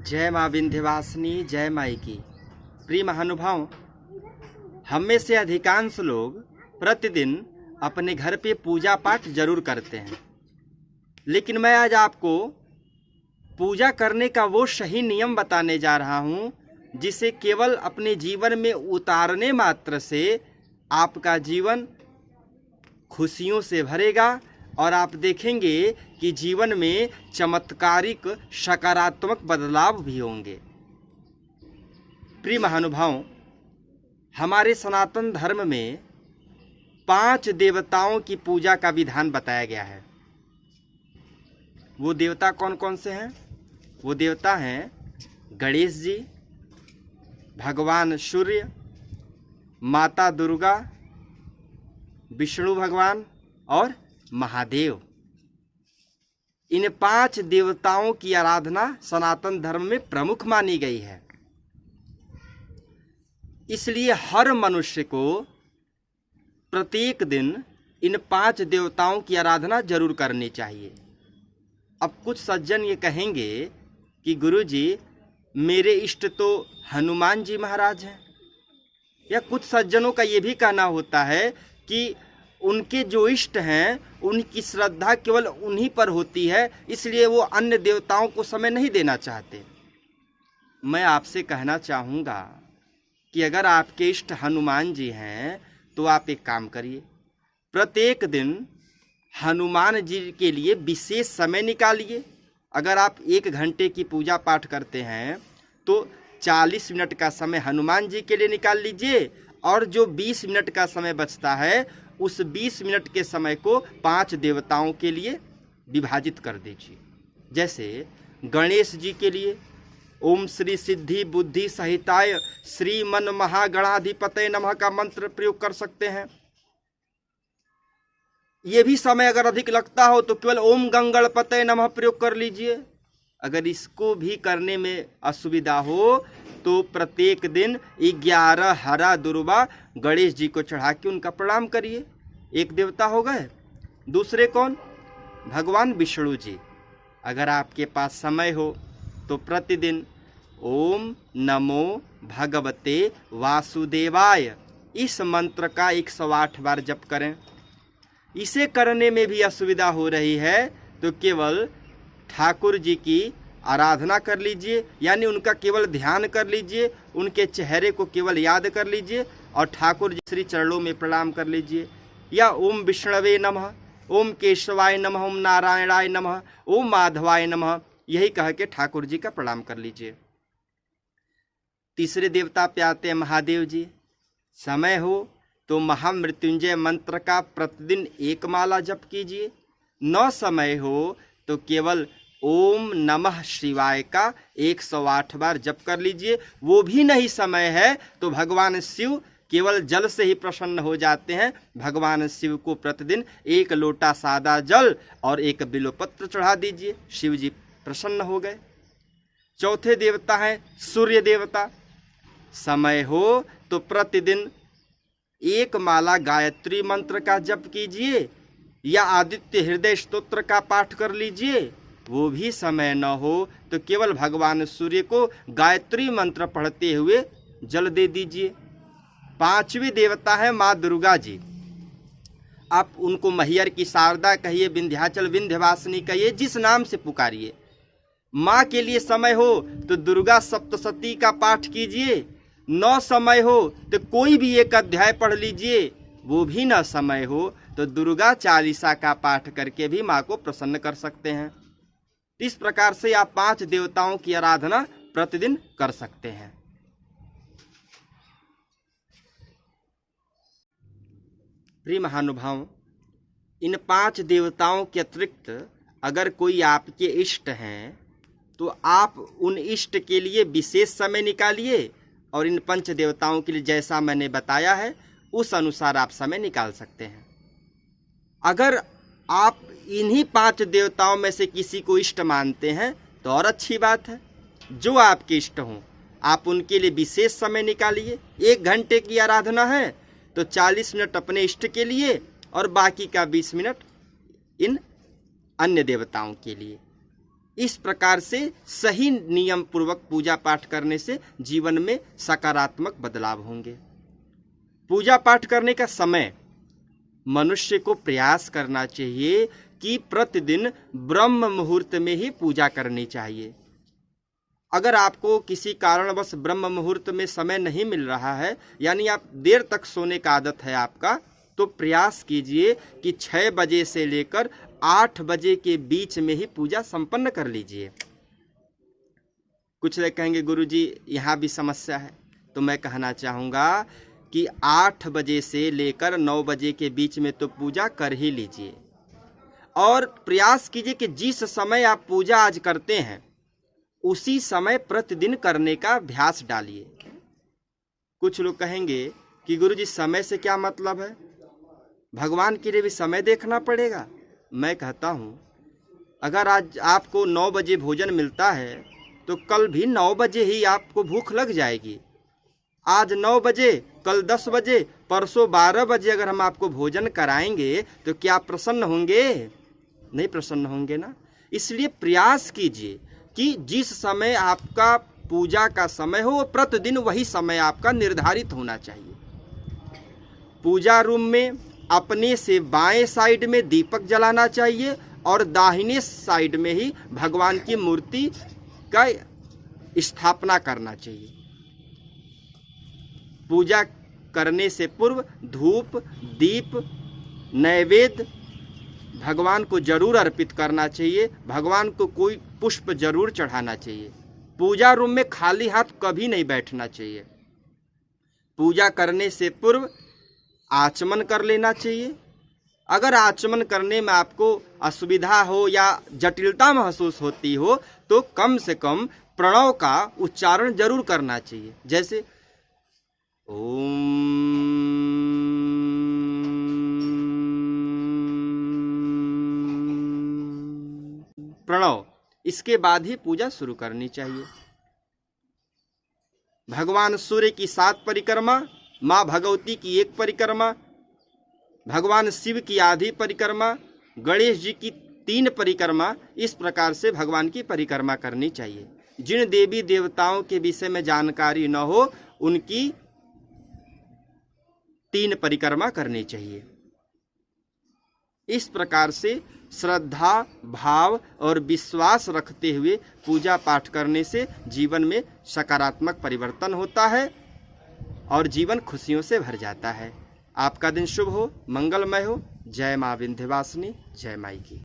जय माँ विंध्यवासिनी, जय माई की। प्रिय महानुभाव, हम में से अधिकांश लोग प्रतिदिन अपने घर पे पूजा पाठ जरूर करते हैं, लेकिन मैं आज आपको पूजा करने का वो सही नियम बताने जा रहा हूँ जिसे केवल अपने जीवन में उतारने मात्र से आपका जीवन खुशियों से भरेगा और आप देखेंगे कि जीवन में चमत्कारिक सकारात्मक बदलाव भी होंगे। प्रिय महानुभाव, हमारे सनातन धर्म में 5 देवताओं की पूजा का विधान बताया गया है। वो देवता कौन कौन से हैं? वो देवता हैं गणेश जी, भगवान सूर्य, माता दुर्गा, विष्णु भगवान और महादेव। इन 5 देवताओं की आराधना सनातन धर्म में प्रमुख मानी गई है। इसलिए हर मनुष्य को प्रत्येक दिन इन 5 देवताओं की आराधना जरूर करनी चाहिए। अब कुछ सज्जन ये कहेंगे कि गुरुजी, मेरे इष्ट तो हनुमान जी महाराज हैं, या कुछ सज्जनों का ये भी कहना होता है कि उनके जो इष्ट हैं उनकी श्रद्धा केवल उन्हीं पर होती है, इसलिए वो अन्य देवताओं को समय नहीं देना चाहते। मैं आपसे कहना चाहूँगा कि अगर आपके इष्ट हनुमान जी हैं तो आप एक काम करिए, प्रत्येक दिन हनुमान जी के लिए विशेष समय निकालिए। अगर आप 1 घंटे की पूजा पाठ करते हैं तो 40 मिनट का समय हनुमान जी के लिए निकाल लीजिए, और जो 20 मिनट का समय बचता है उस 20 मिनट के समय को 5 देवताओं के लिए विभाजित कर दीजिए। जैसे गणेश जी के लिए ओम श्री सिद्धि बुद्धि सहिताय श्री मन महागणाधिपतये नमः का मंत्र प्रयोग कर सकते हैं। ये भी समय अगर अधिक लगता हो तो केवल ओम गंगणपतये नमः प्रयोग कर लीजिए। अगर इसको भी करने में असुविधा हो तो प्रत्येक दिन 11 हरा दुर्वा गणेश जी को चढ़ा के उनका प्रणाम करिए। एक देवता हो गए। दूसरे कौन? भगवान विष्णु जी। अगर आपके पास समय हो तो प्रतिदिन ओम नमो भगवते वासुदेवाय इस मंत्र का 108 बार जप करें। इसे करने में भी असुविधा हो रही है तो केवल ठाकुर जी की आराधना कर लीजिए, यानी उनका केवल ध्यान कर लीजिए, उनके चेहरे को केवल याद कर लीजिए और ठाकुर जी श्री चरणों में प्रणाम कर लीजिए। या ओम विष्णवे नमः, ओम केशवाय नमः, ओम नारायणाय नमः, ओम माधवाय नमः, यही कह के ठाकुर जी का प्रणाम कर लीजिए। तीसरे देवता पे आते हैं महादेव जी। समय हो तो महामृत्युंजय मंत्र का प्रतिदिन 1 माला जप कीजिए। न समय हो तो केवल ओम नमः शिवाय का 108 बार जप कर लीजिए। वो भी नहीं समय है तो भगवान शिव केवल जल से ही प्रसन्न हो जाते हैं। भगवान शिव को प्रतिदिन 1 लोटा सादा जल और 1 बिल्वपत्र चढ़ा दीजिए, शिव जी प्रसन्न हो गए। चौथे देवता हैं सूर्य देवता। समय हो तो प्रतिदिन 1 माला गायत्री मंत्र का जप कीजिए या आदित्य हृदय स्तोत्र का पाठ कर लीजिए। वो भी समय न हो तो केवल भगवान सूर्य को गायत्री मंत्र पढ़ते हुए जल दे दीजिए। 5वें देवता है माँ दुर्गा जी। आप उनको मैहर की शारदा कहिए, विंध्याचल विंध्यवासिनी कहिए, जिस नाम से पुकारिए। माँ के लिए समय हो तो दुर्गा सप्तशती का पाठ कीजिए। न समय हो तो कोई भी 1 अध्याय पढ़ लीजिए। वो भी न समय हो तो दुर्गा चालीसा का पाठ करके भी माँ को प्रसन्न कर सकते हैं। इस प्रकार से आप 5 देवताओं की आराधना प्रतिदिन कर सकते हैं। प्रिय महानुभाव, इन 5 देवताओं के अतिरिक्त अगर कोई आपके इष्ट हैं तो आप उन इष्ट के लिए विशेष समय निकालिए और इन 5 देवताओं के लिए जैसा मैंने बताया है उस अनुसार आप समय निकाल सकते हैं। अगर आप इन्हीं 5 देवताओं में से किसी को इष्ट मानते हैं तो और अच्छी बात है। जो आपके इष्ट हों आप उनके लिए विशेष समय निकालिए। 1 घंटे की आराधना है तो 40 मिनट अपने इष्ट के लिए और बाकी का 20 मिनट इन अन्य देवताओं के लिए। इस प्रकार से सही नियम पूर्वक पूजा पाठ करने से जीवन में सकारात्मक बदलाव होंगे। पूजा पाठ करने का समय मनुष्य को प्रयास करना चाहिए कि प्रतिदिन ब्रह्म मुहूर्त में ही पूजा करनी चाहिए। अगर आपको किसी कारणवश ब्रह्म मुहूर्त में समय नहीं मिल रहा है, यानी आप देर तक सोने का आदत है आपका, तो प्रयास कीजिए कि 6 बजे से लेकर 8 बजे के बीच में ही पूजा संपन्न कर लीजिए। कुछ लोग कहेंगे गुरुजी यहाँ भी समस्या है, तो मैं कहना चाहूँगा कि 8 बजे से लेकर 9 बजे के बीच में तो पूजा कर ही लीजिए, और प्रयास कीजिए कि जिस समय आप पूजा आज करते हैं उसी समय प्रतिदिन करने का अभ्यास डालिए। कुछ लोग कहेंगे कि गुरुजी समय से क्या मतलब है, भगवान के लिए भी समय देखना पड़ेगा। मैं कहता हूँ अगर आज आपको 9 बजे भोजन मिलता है तो कल भी 9 बजे ही आपको भूख लग जाएगी। आज 9 बजे, कल 10 बजे, परसों 12 बजे अगर हम आपको भोजन कराएंगे तो क्या आप प्रसन्न होंगे? नहीं प्रसन्न होंगे ना। इसलिए प्रयास कीजिए कि जिस समय आपका पूजा का समय हो प्रतिदिन वही समय आपका निर्धारित होना चाहिए। पूजा रूम में अपने से बाएं साइड में दीपक जलाना चाहिए और दाहिने साइड में ही भगवान की मूर्ति का स्थापना करना चाहिए। पूजा करने से पूर्व धूप, दीप, नैवेद्य भगवान को जरूर अर्पित करना चाहिए। भगवान को कोई पुष्प जरूर चढ़ाना चाहिए। पूजा रूम में खाली हाथ कभी नहीं बैठना चाहिए। पूजा करने से पूर्व आचमन कर लेना चाहिए। अगर आचमन करने में आपको असुविधा हो या जटिलता महसूस होती हो तो कम से कम प्रणव का उच्चारण जरूर करना चाहिए, जैसे ओम। प्रणव, इसके बाद ही पूजा शुरू करनी चाहिए। भगवान सूर्य की 7 परिक्रमा, माँ भगवती की 1 परिक्रमा, भगवान शिव की आधी परिक्रमा, गणेश जी की 3 परिक्रमा, इस प्रकार से भगवान की परिक्रमा करनी चाहिए। जिन देवी देवताओं के विषय में जानकारी न हो उनकी 3 परिक्रमा करनी चाहिए। इस प्रकार से श्रद्धा, भाव और विश्वास रखते हुए पूजा पाठ करने से जीवन में सकारात्मक परिवर्तन होता है और जीवन खुशियों से भर जाता है। आपका दिन शुभ हो, मंगलमय हो। जय माँ विंध्यवासिनी, जय माई की।